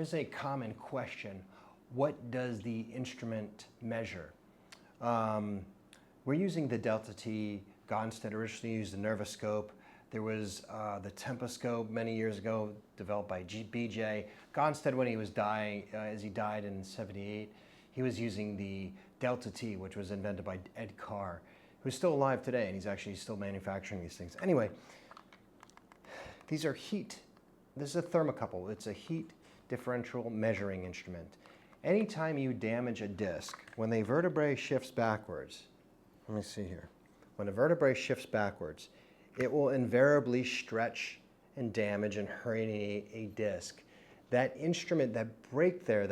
Here's a common question. What does the instrument measure? We're using the Delta T. Gonstead originally used the Nervoscope. There was the Temposcope many years ago, developed by BJ. Gonstead, when he was dying, as he died in '78, he was using the Delta T, which was invented by Ed Carr, who's still alive today, and he's actually still manufacturing these things. Anyway, these are heat. This is a thermocouple. It's a heat differential measuring instrument. Anytime you damage a disc, when the vertebrae shifts backwards, let me see here. When a vertebrae shifts backwards, it will invariably stretch and damage and herniate a disc. That instrument, that break there,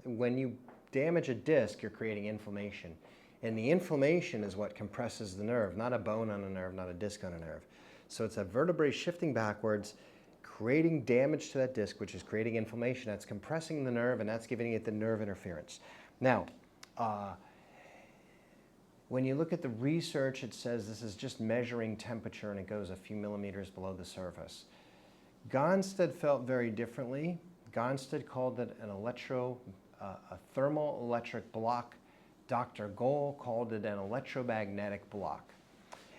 when you damage a disc, you're creating inflammation. And the inflammation is what compresses the nerve, not a bone on a nerve, not a disc on a nerve. So it's a vertebrae shifting backwards, creating damage to that disc, which is creating inflammation. That's compressing the nerve, and that's giving it the nerve interference. Now, when you look at the research, it says this is just measuring temperature, and it goes a few millimeters below the surface. Gonstead felt very differently. Gonstead called it a thermal electric block. Dr. Gohl called it an electromagnetic block.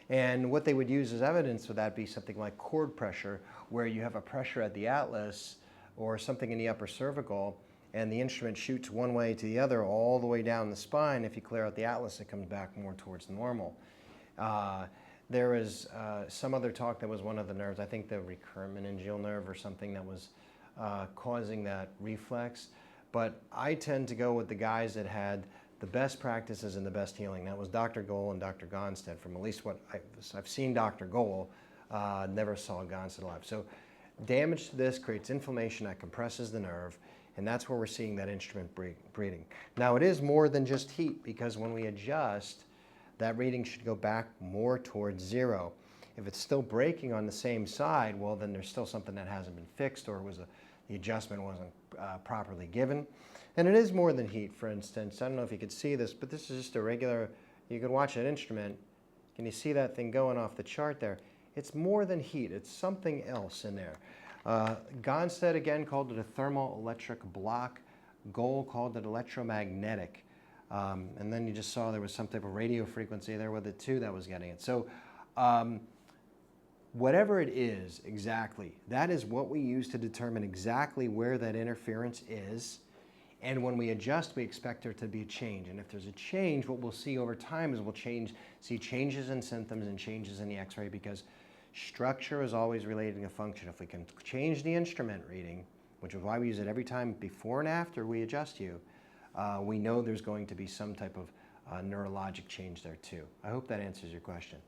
And what they would use as evidence would that be something like cord pressure, where you have a pressure at the atlas or something in the upper cervical, and the instrument shoots one way to the other all the way down the spine. If you clear out the atlas, it comes back more towards normal. There was some other talk that was one of the nerves, I think the recurrent meningeal nerve or something, that was causing that reflex. But I tend to go with the guys that had the best practices and the best healing. That was Dr. Gohl and Dr. Gonstead. From at least what I've seen Dr. Gohl, never saw Gonstead live. So damage to this creates inflammation that compresses the nerve, and that's where we're seeing that instrument reading. Now it is more than just heat, because when we adjust, that reading should go back more towards zero. If it's still breaking on the same side, well, then there's still something that hasn't been fixed, or the adjustment wasn't properly given. And it is more than heat, for instance. I don't know if you could see this, but this is just a regular, you can watch an instrument. Can you see that thing going off the chart there? It's more than heat. It's something else in there. Gonstead, again, called it a thermal electric block. Gohl called it electromagnetic. And then you just saw there was some type of radio frequency there with it, too, that was getting it. So whatever it is exactly, that is what we use to determine exactly where that interference is. And when we adjust, we expect there to be a change. And if there's a change, what we'll see over time is we'll see changes in symptoms and changes in the x-ray, because structure is always related to function. If we can change the instrument reading, which is why we use it every time before and after we adjust you, we know there's going to be some type of neurologic change there too. I hope that answers your question.